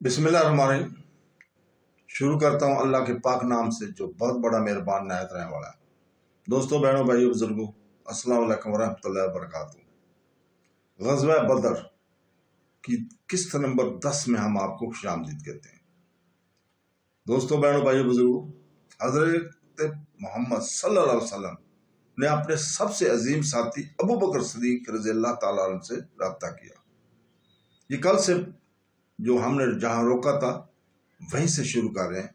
बिस्मिल्लाहिर्रहमानिर्रहीम। शुरू करता हूँ अल्लाह के पाक नाम से जो बहुत बड़ा मेहरबान नायत रहने वाला है। दोस्तों, बहनों, भाइयों, बुजुर्गों, अस्सलाम वालेकुम वरहमतुल्लाहि वबरकातुहू। ग़ज़वा बदर की किस्त नंबर 10 में हम आपको खुशामदीद कहते हैं। दोस्तों, बहनों, भाइयों, बुजुर्गों, हज़रत मोहम्मद सल्लल्लाहु अलैहि वसल्लम ने अपने सबसे अजीम साथी अबू बकर सिद्दीक़ रज़ियल्लाहु ताला अन्हु से रब्ता किया। ये कल से जो हमने जहाँ रोका था वहीं से शुरू कर रहे हैं।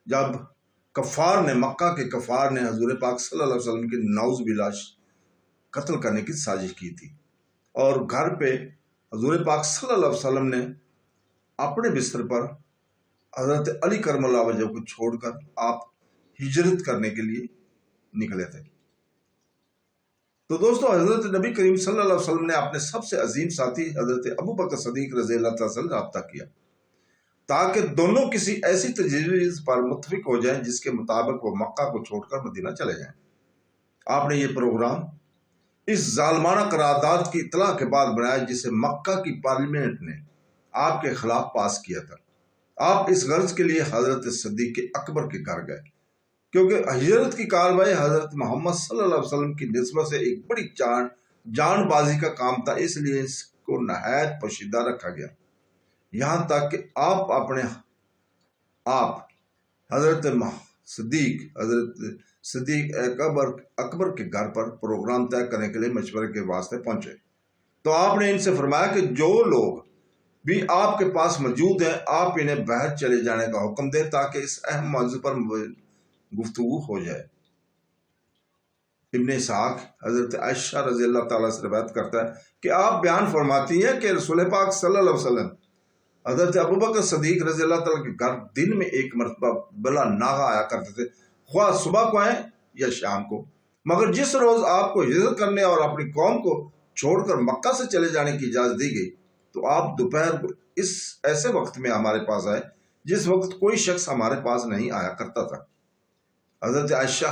जब मक्का के कफ़ार ने हजूर पाक सल्लल्लाहु अलैहि वसल्लम की नाउज़ बिल्लाह कत्ल करने की साजिश की थी और घर पे हजूर पाक सल्लल्लाहु अलैहि वसल्लम ने अपने बिस्तर पर हज़रत अली करमल्लाहु वजह को छोड़कर आप हिजरत करने के लिए निकले थे। तो दोस्तों, हजरत नबी करीम सल्लल्लाहु अलैहि वसल्लम ने अपने सबसे अजीम साथी हजरत अबू बकर सिद्दीक़ रज़ियल्लाहु ताला से रब्ता किया ताकि दोनों किसी ऐसी तजवीज़ पर मुत्तफ़िक़ हो जाएं जिसके मुताबिक वो मक्का को छोड़कर मदीना चले जाएं। आपने ये प्रोग्राम इस जालमाना करारदाद की इतला के बाद बनाया जिसे मक्का की पार्लियामेंट ने आपके खिलाफ पास किया था। आप इस गर्ज के लिए हजरत सिद्दीक़ अकबर के घर गए क्योंकि हिजरत की कार्रवाई हजरत मोहम्मद सल्लल्लाहु अलैहि वसल्लम की निस्बत से एक बड़ी जानबाजी का काम था, इसलिए इसको नहायत पोशीदा रखा गया। यहाँ तक कि आप हजरत सिद्दीक़ अकबर के घर पर प्रोग्राम तय करने के लिए मशवरे के वास्ते पहुंचे तो आपने इनसे फरमाया कि जो लोग भी आपके पास मौजूद हैं आप इन्हें बाहर चले जाने का हुक्म दें ताकि इस अहम मौजू पर गुफ्तगू हो जाए। इब्ने इसहाक़ हजरत आयशा रज़ियल्लाहु ताला से रिवायत करता है कि आप बयान फरमाती हैं कि रसूल पाक सल्लल्लाहु अलैहि वसल्लम हजरत अबू बकर सिद्दीक़ रज़ियल्लाहु ताला के घर दिन में एक मरतबा बला नागा आया करते थे, ख्वाह सुबह को आए या शाम को। मगर जिस रोज आपको हिजरत करने और अपनी कौम को छोड़कर मक्का से चले जाने की इजाजत दी गई तो आप दोपहर को इस ऐसे वक्त में हमारे पास आए जिस वक्त कोई शख्स हमारे पास नहीं आया करता था। हजरत आयशा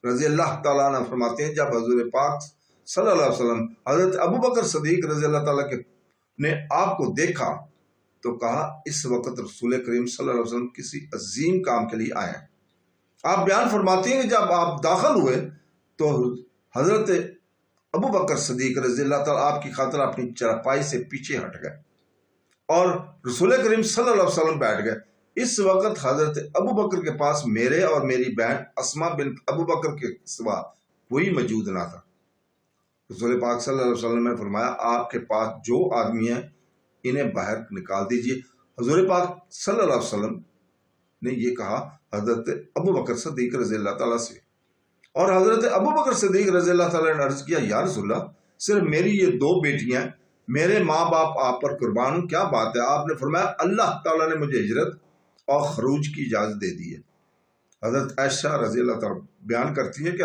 रज़ियल्लाहु ताला अन्हा फरमाते हैं, जब हजूर पाक सल्लल्लाहु अलैहि वसल्लम हजरत अबू बकर सिद्दीक़ रज़ियल्लाहु ताला ने आपको देखा तो कहा, इस वक्त रसूल करीम सल्लल्लाहु अलैहि वसल्लम किसी अजीम काम के लिए आए हैं। आप बयान फरमाते हैं कि जब आप दाखिल हुए तो हजरत अबू बकर सिद्दीक़ रज़ियल्लाहु ताला आपकी खातिर अपनी चरपाई से पीछे हट गए और रसूल करीम सल्लल्लाहु अलैहि वसल्लम बैठ गए। इस वक्त हजरत अबू बकर के पास मेरे और मेरी बहन अस्मा बिन अबू बकर के सिवा कोई मौजूद ना था। रसूल पाक सल्लल्लाहु अलैहि वसल्लम ने फरमाया, आपके पास जो आदमी है इन्हें बाहर निकाल दीजिए। हजूर पाक सल्लल्लाहु अलैहि वसल्लम ने ये कहा हजरत अबू बकर सिद्दीक़ रज़ियल्लाहु ताला से, और हजरत अबू बकर सिद्दीक़ रज़ियल्लाहु ताला ने अर्ज किया, या रसूलल्लाह, सिर्फ मेरी ये 2 बेटियां, मेरे माँ बाप आप पर कुर्बान, क्या बात है? आपने फरमाया, अल्लाह ताला ने मुझे हिजरत और खरूज की इजाजत दे दी है। हजरत आयशा रज़ियल्लाहु ताला बयान करती है कि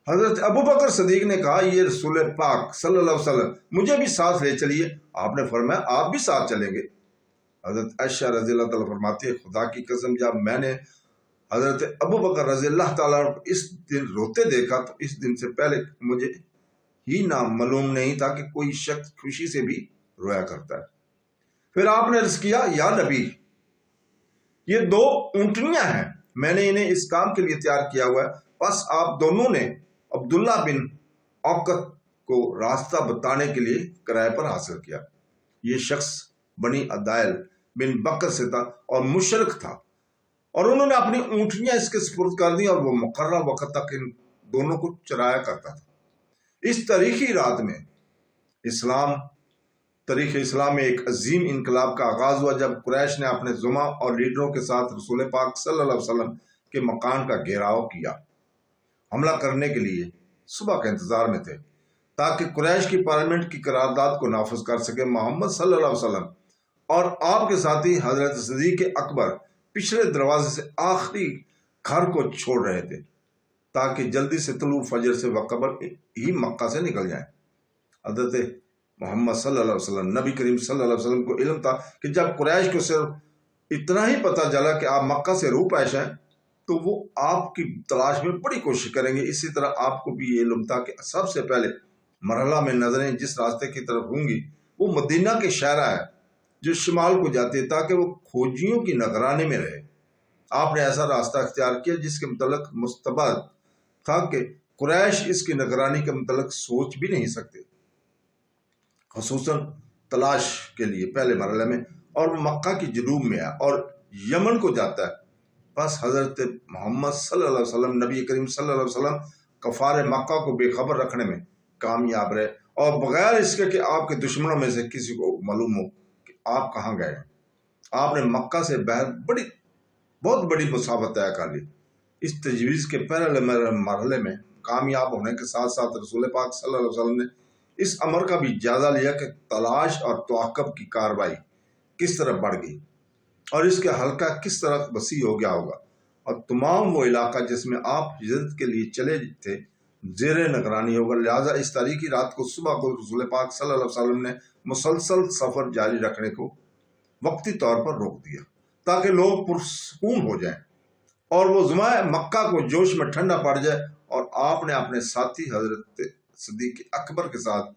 हजरत अबू बकर सिद्दीक़ ने कहा, ये रसूल पाक सल्लल्लाहु अलैहि वसल्लम मुझे भी साथ ले चलिए। आपने फरमाया, आप भी साथ चलेंगे? हजरत आयशा रज़ियल्लाहु ताला फरमाती है, खुदा की कसम, जब मैंने हजरत अबू बकर रज़ियल्लाहु ताला इस दिन रोते देखा तो इस दिन से पहले मुझे ही ना मालूम नहीं था कि कोई शख्स खुशी से भी रोया करता है। फिर आपने अर्ज किया, या नबी, ये 2 ऊंटनियां हैं, मैंने इन्हें इस काम के लिए तैयार किया हुआ है। बस आप दोनों ने अब्दुल्ला बिन औकत को रास्ता बताने के लिए किराए पर हासिल किया। ये शख्स बनी अदायल बिन बकर से था और मुशरिक था और उन्होंने अपनी ऊंटनियां इसके सुपुर्द कर दी और वो मुकर्रर वक्त तक इन दोनों को चराया करता था। इस तारीखी रात में तारीख़ इस्लाम में एक अजीम इनकलाब का आगाज हुआ जब कुरैश ने अपने जुमा और लीडरों के साथ रसूल पाक सल्लल्लाहु अलैहि वसल्लम के मकान का घेराव किया। हमला करने के लिए सुबह के इंतजार में थे ताकि कुरैश की पार्लियामेंट की करारदाद को नाफिज कर सके। मोहम्मद सल्लल्लाहु अलैहि वसल्लम और आपके साथी हजरत सिद्दीक़ अकबर पिछले दरवाजे से आखिरी घर को छोड़ रहे थे ताकि जल्दी से तुलू फजर से वक़्त ही मक्का से निकल जाए। हजरत मोहम्मद सल्लल्लाहु अलैहि वसल्लम नबी करीम सल्लल्लाहु अलैहि वसल्लम को इल्म था कि जब कुरैश को सिर्फ इतना ही पता चला कि आप मक्का से रूह पेश हैं तो वो आपकी तलाश में बड़ी कोशिश करेंगे। इसी तरह आपको भी ये इल्म था कि सबसे पहले मरहला में नजरें जिस रास्ते की तरफ होंगी वो मदीना के शहरा है جو شمال کو جاتی ہے تاکہ وہ کھوجیوں کی نگرانی میں رہے۔ آپ نے ایسا راستہ اختیار کیا جس کے متعلق مستبد تھا کہ قریش اس کی نگرانی کے متعلق سوچ بھی نہیں سکتے، خصوصاً تلاش کے لیے پہلے مرحلے میں، اور وہ مکہ کی جنوب میں ہے اور یمن کو جاتا ہے۔ بس حضرت محمد صلی اللہ علیہ وسلم، نبی کریم صلی اللہ علیہ وسلم کفار مکہ کو بے خبر رکھنے میں کامیاب رہے، اور بغیر اس کے کہ آپ کے دشمنوں میں سے کسی کو معلوم ہو کہ آپ کہاں گئے۔ آپ نے مکہ سے بہت بڑی مسافت طے کر لی۔ اس تجویز کے پہلے مرحلے میں کامیاب ہونے کے ساتھ ساتھ رسول پاک صلی اللہ علیہ وسلم نے اس امر کا بھی جائزہ لیا کہ تلاش اور تعاقب کی کارروائی کس طرح بڑھ گئی اور اس کا حلقہ کس طرح وسیع ہو گیا ہوگا، اور تمام وہ علاقہ جس میں آپ ہجرت کے لیے چلے تھے زیر نگرانی ہوگا۔ لہٰذا اس تاریخی رات کو صبح کو رسول پاک صلی اللہ علیہ وسلم نے مسلسل سفر جاری رکھنے کو وقتی طور پر روک دیا تاکہ لوگ پرسکون ہو جائیں اور وہ زماں مکہ کو جوش میں ٹھنڈا پڑ جائے، اور آپ نے اپنے ساتھی حضرت صدیق اکبر کے ساتھ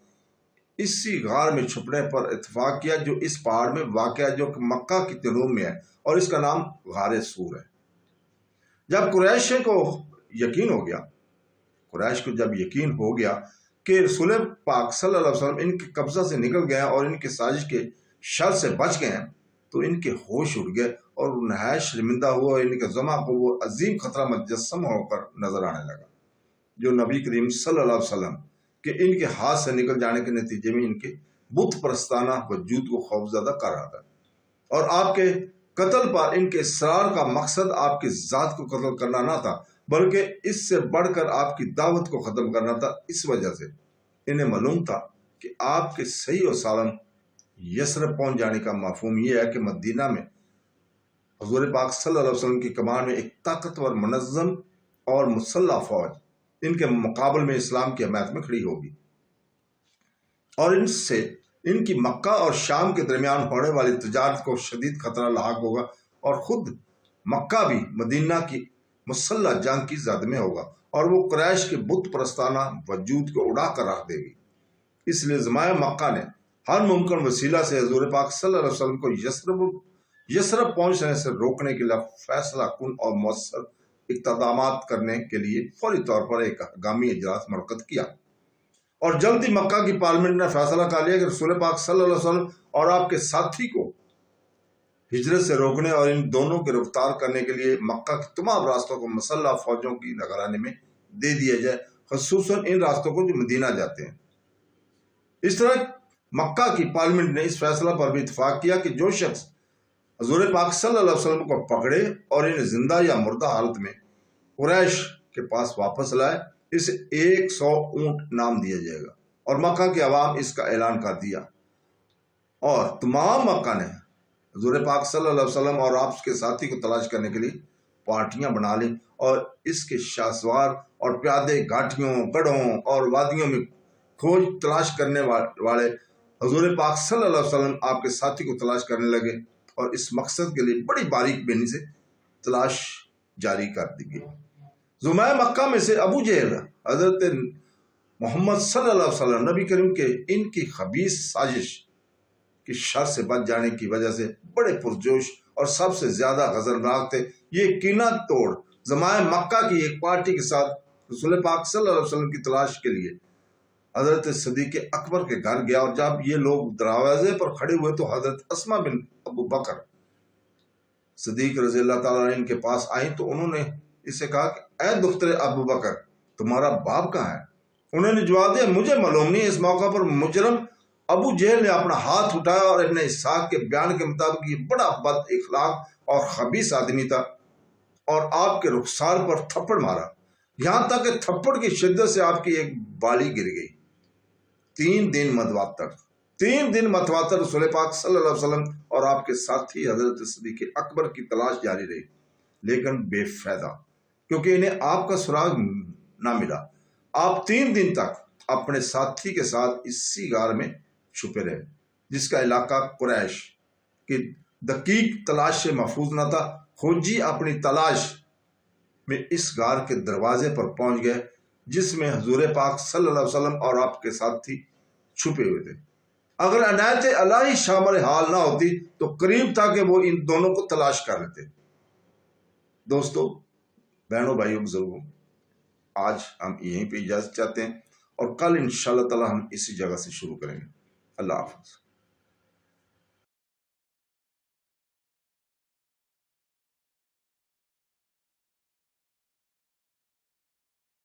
اسی غار میں چھپنے پر اتفاق کیا جو اس پہاڑ میں واقع ہے، جو کہ مکہ کی جنوب میں ہے، اور اس کا نام غار سور ہے۔ جب قریش کو یقین ہو گیا کہ رسول پاک صلی اللہ علیہ وسلم ان کے قبضہ سے نکل گئے اور ان کی سازش کے شر سے بچ گئے ہیں، تو ان کے ہوش اڑ گئے اور وہ نہایت شرمندہ ہوا، اور ان کے زماں کو وہ عظیم خطرہ مجسم ہو کر نظر آنے لگا جو نبی کریم صلی اللہ علیہ وسلم کہ ان کے ہاتھ سے نکل جانے کے نتیجے میں ان کے بت پرستانہ وجود کو خوفزدہ کر رہا تھا، اور آپ کے قتل پر ان کے اصرار کا مقصد آپ کی ذات کو قتل کرنا نہ تھا بلکہ اس سے بڑھ کر آپ کی دعوت کو ختم کرنا تھا۔ اس وجہ سے انہیں معلوم تھا کہ آپ کے صحیح و سالم یثرب پہنچ جانے کا مفہوم یہ ہے کہ مدینہ میں حضور پاک صلی اللہ علیہ وسلم کی کمان میں ایک طاقتور، منظم اور مسلح فوج ان کے مقابل میں اسلام کی حمایت میں کھڑی ہوگی، اور ان کی مکہ اور شام کے درمیان ہونے والی تجارت کو شدید خطرہ لاحق ہوگا، اور خود مکہ بھی مدینہ کی مسلح جنگ کی زد میں ہوگا، اور وہ قریش کے بت پرستانہ وجود کو اڑا کر رکھ دے گی۔ اس لیے زمائے مکہ نے ہر ممکن وسیلہ سے حضور پاک صلی اللہ علیہ وسلم کو یثرب پہنچنے سے روکنے کے لیے فیصلہ کن اور مؤثر اقدامات کرنے کے لیے فوری طور پر ایک ہنگامی اجلاس منعقد کیا، اور جلد ہی مکہ کی پارلیمنٹ نے فیصلہ کر لیا کہ رسول پاک صلی اللہ علیہ وسلم اور آپ کے ساتھی کو ہجرت سے روکنے اور ان دونوں کی رفتار کرنے کے لیے مکہ کے تمام راستوں کو مسلح فوجوں کی نگرانی میں دے دیا جائے، خصوصاً ان راستوں کو جو مدینہ جاتے ہیں۔ اس طرح مکہ کی پارلیمنٹ نے اس فیصلہ پر بھی اتفاق کیا کہ جو شخص حضور پاک صلی اللہ علیہ وسلم کو پکڑے اور انہیں زندہ یا مردہ حالت میں قریش کے پاس واپس لائے، اسے 100 اونٹ نام دیا جائے گا، اور مکہ کے عوام اس کا اعلان کر دیا، اور تمام مکہ نے حضور پاک صلی اللہ علیہ وسلم اور آپ کے ساتھی کو تلاش کرنے کے لیے پارٹیاں بنا لی، اور اس کے شاہسوار اور پیادے گھاٹیوں، گڑھوں اور وادیوں میں کھوج تلاش کرنے والے حضور پاک صلی اللہ علیہ وسلم آپ کے ساتھی کو تلاش کرنے لگے، اور اس مقصد کے لیے بڑی باریک بینی سے تلاش جاری کر دی گئی۔ زمائے مکہ میں سے ابو جہل حضرت محمد صلی اللہ علیہ وسلم نبی کریم کے ان کی خبیث سازش کی شر سے بچ جانے کی وجہ سے بڑے پرجوش اور سب سے زیادہ غضبناک تھے۔ یہ کینہ توڑ زمائے مکہ کی ایک پارٹی کے ساتھ رسول پاک صلی اللہ علیہ وسلم کی تلاش کے لیے حضرت صدیق اکبر کے گھر گیا، اور جب یہ لوگ دروازے پر کھڑے ہوئے تو حضرت اسما بن ابو بکر صدیق رضی اللہ تعالیٰ عنہ ان کے پاس آئیں، تو انہوں نے اسے کہا کہ اے دختر ابو بکر، تمہارا باپ کہاں ہے؟ انہوں نے جواب دیا، مجھے معلوم نہیں۔ اس موقع پر مجرم ابو جہل نے اپنا ہاتھ اٹھایا اور ابن اسحاق کے بیان کے مطابق یہ بڑا بد اخلاق اور خبیث آدمی تھا، اور آپ کے رخسار پر تھپڑ مارا، یہاں تک کہ تھپڑ کی شدت سے آپ کی ایک بالی گر گئی۔ 3 دن متواتر رسول پاک صلی اللہ علیہ وسلم اور آپ کے ساتھی حضرت صدیق اکبر کی تلاش جاری رہی، لیکن بے فائدہ، کیونکہ انہیں آپ کا سراغ نہ ملا۔ آپ 3 دن تک اپنے ساتھی کے ساتھ اسی غار میں چھپے رہے، جس کا علاقہ قریش کی دقیق تلاش سے محفوظ نہ تھا۔ کھوجی اپنی تلاش میں اس غار کے دروازے پر پہنچ گئے جس میں حضور پاک صلی اللہ علیہ وسلم اور آپ کے ساتھی چھپے ہوئے تھے۔ اگر عنایت الہی شامل حال نہ ہوتی تو قریب تھا کہ وہ ان دونوں کو تلاش کر لیتے۔ دوستو، بہنوں، بھائیوں، بزرگوں، آج ہم یہیں پہ اجازت چاہتے ہیں اور کل انشاءاللہ تعالی ہم اسی جگہ سے شروع کریں گے۔ اللہ حافظ۔